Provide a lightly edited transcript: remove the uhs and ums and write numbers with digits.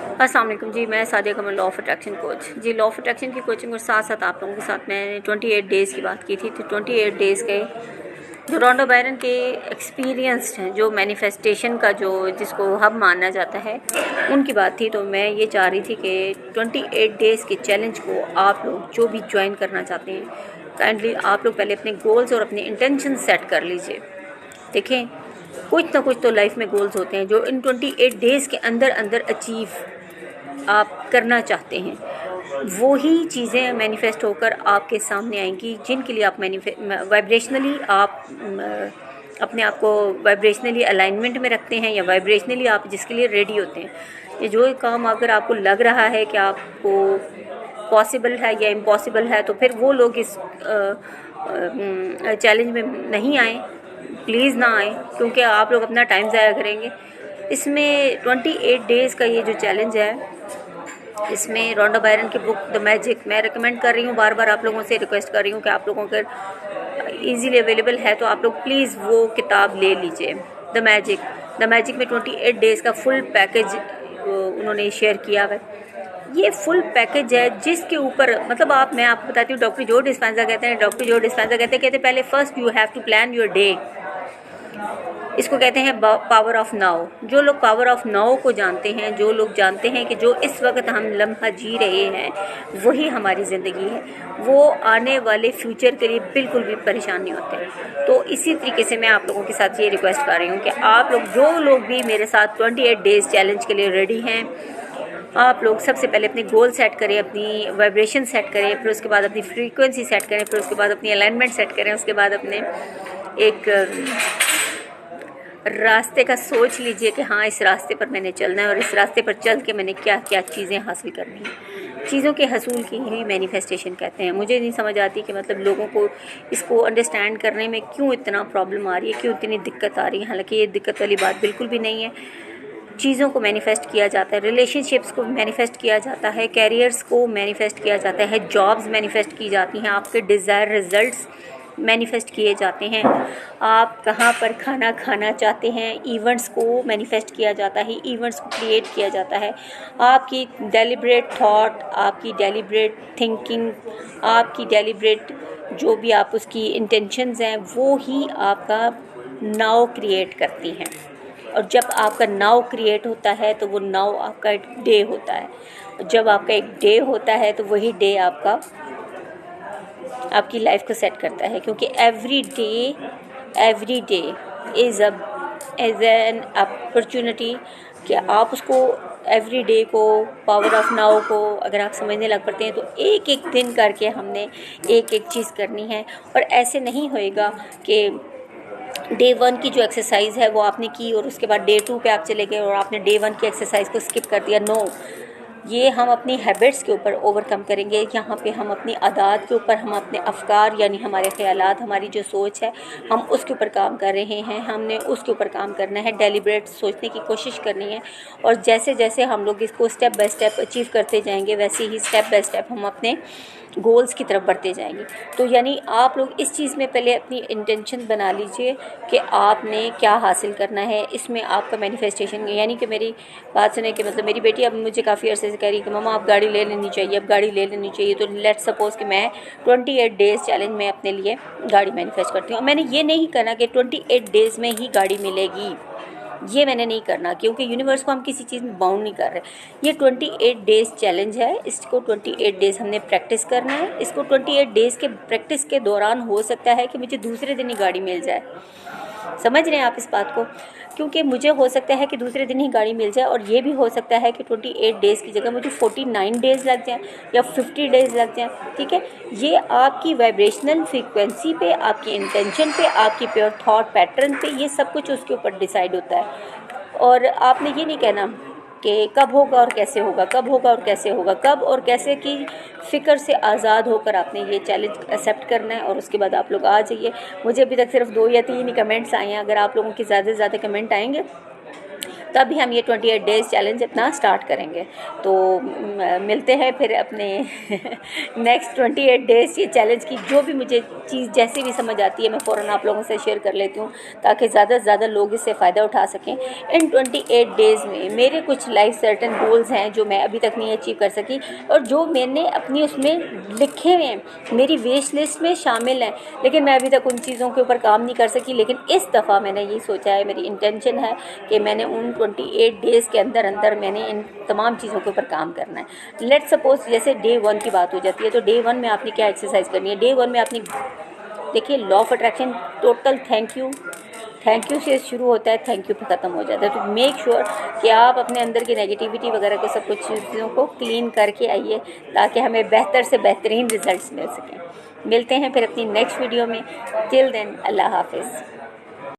अस्सलाम वालेकुम जी। मैं Sadia Kamal, law of attraction coach जी। लॉ ऑफ अट्रैक्शन की कोचिंग और साथ साथ आप लोगों के साथ मैंने 28 डेज़ की बात की थी। तो 28 डेज़ के जो रॉन्डा बायरन के एक्सपीरियंस्ड हैं, जो मैनिफेस्टेशन का जो जिसको हब माना जाता है, उनकी बात थी। तो मैं ये चाह रही थी कि 28 डेज़ के चैलेंज को आप लोग जो भी ज्वाइन करना चाहते हैं, काइंडली आप लोग पहले अपने गोल्स और अपने इंटेंशन सेट कर लीजिए। देखें, कुछ ना कुछ तो लाइफ में गोल्स होते हैं जो इन 28 डेज़ के अंदर अंदर अचीव आप करना चाहते हैं। वो ही चीज़ें मैनिफेस्ट होकर आपके सामने आएंगी जिनके लिए आप वाइब्रेशनली आप अपने आप को वाइब्रेशनली अलाइनमेंट में रखते हैं, या वाइब्रेशनली आप जिसके लिए रेडी होते हैं। ये जो काम अगर आपको लग रहा है कि आपको पॉसिबल है या इम्पॉसिबल है, तो फिर वो लोग इस चैलेंज में नहीं आए, प्लीज़ ना आए, क्योंकि आप लोग अपना टाइम ज़ाया करेंगे। इसमें 28 डेज़ का ये जो चैलेंज है, इसमें रॉन्डा बायरन की बुक द मैजिक मैं रिकमेंड कर रही हूँ, बार बार आप लोगों से रिक्वेस्ट कर रही हूँ कि आप लोगों अगर ईजीली अवेलेबल है तो आप लोग प्लीज़ वो किताब ले लीजिए। द मैजिक में 28 डेज़ का फुल पैकेज उन्होंने शेयर किया है। ये फुल पैकेज है जिसके ऊपर मतलब मैं आपको बताती हूँ, डॉक्टर जो डिस्पेंजा कहते हैं पहले first you have to plan your day. इसको कहते हैं पावर ऑफ नाउ। जो लोग पावर ऑफ नाउ को जानते हैं, जो लोग जानते हैं कि जो इस वक्त हम लम्हा जी रहे हैं वही हमारी ज़िंदगी है, वो आने वाले फ्यूचर के लिए बिल्कुल भी परेशान नहीं होते। तो इसी तरीके से मैं आप लोगों के साथ ये रिक्वेस्ट कर रही हूँ कि आप लोग जो लोग भी मेरे साथ 28 डेज़ चैलेंज के लिए रेडी हैं, आप लोग सबसे पहले अपने गोल सेट करें, अपनी वाइब्रेशन सेट करें, फिर उसके बाद अपनी फ्रीक्वेंसी सेट करें, फिर उसके बाद अपनी अलाइनमेंट सेट करें, उसके बाद अपने एक रास्ते का सोच लीजिए कि हाँ, इस रास्ते पर मैंने चलना है और इस रास्ते पर चल के मैंने क्या क्या चीज़ें हासिल करनी है। चीज़ों के हसूल की ही मैनिफेस्टेशन कहते हैं। मुझे नहीं समझ आती कि मतलब लोगों को इसको अंडरस्टैंड करने में क्यों इतना प्रॉब्लम आ रही है, क्यों इतनी दिक्कत आ रही है। हालांकि ये दिक्कत वाली बात बिल्कुल भी नहीं है। चीज़ों को मैनिफेस्ट किया जाता है, रिलेशनशिप्स को मैनिफेस्ट किया जाता है, कैरियर्स को मैनिफेस्ट किया जाता है, जॉब्स मैनिफेस्ट की जाती हैं, आपके डिज़ायर रिजल्ट्स मैनिफेस्ट किए जाते हैं, आप कहाँ पर खाना खाना चाहते हैं, इवेंट्स को मैनिफेस्ट किया जाता है, इवेंट्स को क्रिएट किया जाता है। आपकी डेलिब्रेट थॉट, आपकी डेलिब्रेट थिंकिंग, आपकी डेलिब्रेट जो भी आप उसकी इंटेंशंस हैं, वो ही आपका नाउ क्रिएट करती हैं। और जब आपका नाउ क्रिएट होता है तो वो नाउ आपका एक डे होता है। और जब आपका एक डे होता है तो वही डे आपकी लाइफ को सेट करता है, क्योंकि every day is an opportunity कि आप उसको एवरी डे को, पावर ऑफ नाउ को अगर आप समझने लग पड़ते हैं तो एक एक दिन करके हमने एक एक चीज़ करनी है। और ऐसे नहीं होएगा कि डे 1 की जो एक्सरसाइज है वो आपने की और उसके बाद डे 2 पे आप चले गए और आपने डे 1 की एक्सरसाइज को स्किप कर दिया। नो, ये हम अपनी हैबिट्स के ऊपर ओवरकम करेंगे। यहाँ पे हम अपनी आदत के ऊपर, हम अपने अफकार यानी हमारे ख्यालात, हमारी जो सोच है, हम उसके ऊपर काम कर रहे हैं। हमने उसके ऊपर काम करना है, डेलिब्रेट सोचने की कोशिश करनी है। और जैसे जैसे हम लोग इसको स्टेप बाय स्टेप अचीव करते जाएंगे, वैसे ही स्टेप बाय स्टेप हम अपने गोल्स की तरफ बढ़ते जाएंगे। तो यानी आप लोग इस चीज़ में पहले अपनी इंटेंशन बना लीजिए कि आपने क्या हासिल करना है। इसमें आपका मैनिफेस्टेशन, यानी कि मेरी बात सुने कि मतलब मेरी बेटी अब मुझे काफ़ी अर्से से कह रही है कि मम्मा आप गाड़ी ले लेनी चाहिए, अब गाड़ी ले लेनी चाहिए। तो लेट्स सपोज़ कि मैं 28 डेज़ चैलेंज में अपने लिए गाड़ी मैनिफेस्ट करती हूँ। मैंने ये नहीं करना कि 28 डेज़ में ही गाड़ी मिलेगी, ये मैंने नहीं करना, क्योंकि यूनिवर्स को हम किसी चीज़ में बाउंड नहीं कर रहे। ये 28 डेज़ चैलेंज है, इसको 28 डेज़ हमने प्रैक्टिस करना है। इसको 28 डेज़ के प्रैक्टिस के दौरान हो सकता है कि मुझे दूसरे दिन ही गाड़ी मिल जाए। समझ रहे हैं आप इस बात को? क्योंकि मुझे हो सकता है कि दूसरे दिन ही गाड़ी मिल जाए, और ये भी हो सकता है कि 28 डेज़ की जगह मुझे 49 डेज़ लग जाएँ या 50 डेज़ लग जाएँ। ठीक है, ये आपकी वाइब्रेशनल फ्रीक्वेंसी पे, आपकी इंटेंशन पे, आपकी प्योर थॉट पैटर्न पे, ये सब कुछ उसके ऊपर डिसाइड होता है। और आपने ये नहीं कहना कि कब होगा और कैसे होगा, कब होगा और कैसे होगा, कब और कैसे की फ़िक्र से आज़ाद होकर आपने ये चैलेंज एक्सेप्ट करना है। और उसके बाद आप लोग आ जाइए। मुझे अभी तक सिर्फ 2 या 3 ही कमेंट्स आए हैं। अगर आप लोगों के ज़्यादा से ज़्यादा कमेंट आएंगे तभी हम ये 28 डेज़ चैलेंज अपना स्टार्ट करेंगे। तो मिलते हैं फिर अपने नेक्स्ट 28 डेज़ ये चैलेंज की जो भी मुझे चीज़ जैसे भी समझ आती है मैं फ़ौरन आप लोगों से शेयर कर लेती हूँ, ताकि ज़्यादा से ज़्यादा लोग इससे फ़ायदा उठा सकें। इन 28 डेज़ में मेरे कुछ लाइफ सर्टन गोल्स हैं जो मैं अभी तक नहीं अचीव कर सकी, और जो मैंने अपनी उसमें लिखे हुए हैं, मेरी विश लिस्ट में शामिल हैं, लेकिन मैं अभी तक उन चीज़ों के ऊपर काम नहीं कर सकी। लेकिन इस दफ़ा मैंने यही सोचा है, मेरी इंटेंशन है कि मैंने उन 28 डेज़ के अंदर अंदर मैंने इन तमाम चीज़ों के ऊपर काम करना है। लेट्स सपोज जैसे डे 1 की बात हो जाती है, तो डे 1 में आपने क्या एक्सरसाइज करनी है। डे 1 में आपने देखिए law of attraction total thank you से शुरू होता है, थैंक यू पे ख़त्म हो जाता है। तो मेक श्योर कि आप अपने अंदर की नेगेटिविटी वगैरह को सब कुछ चीज़ों को क्लीन करके आइए, ताकि हमें बेहतर से बेहतरीन रिजल्ट्स मिल सकें। मिलते हैं फिर अपनी नेक्स्ट वीडियो में। टिल देन अल्लाह हाफिज़।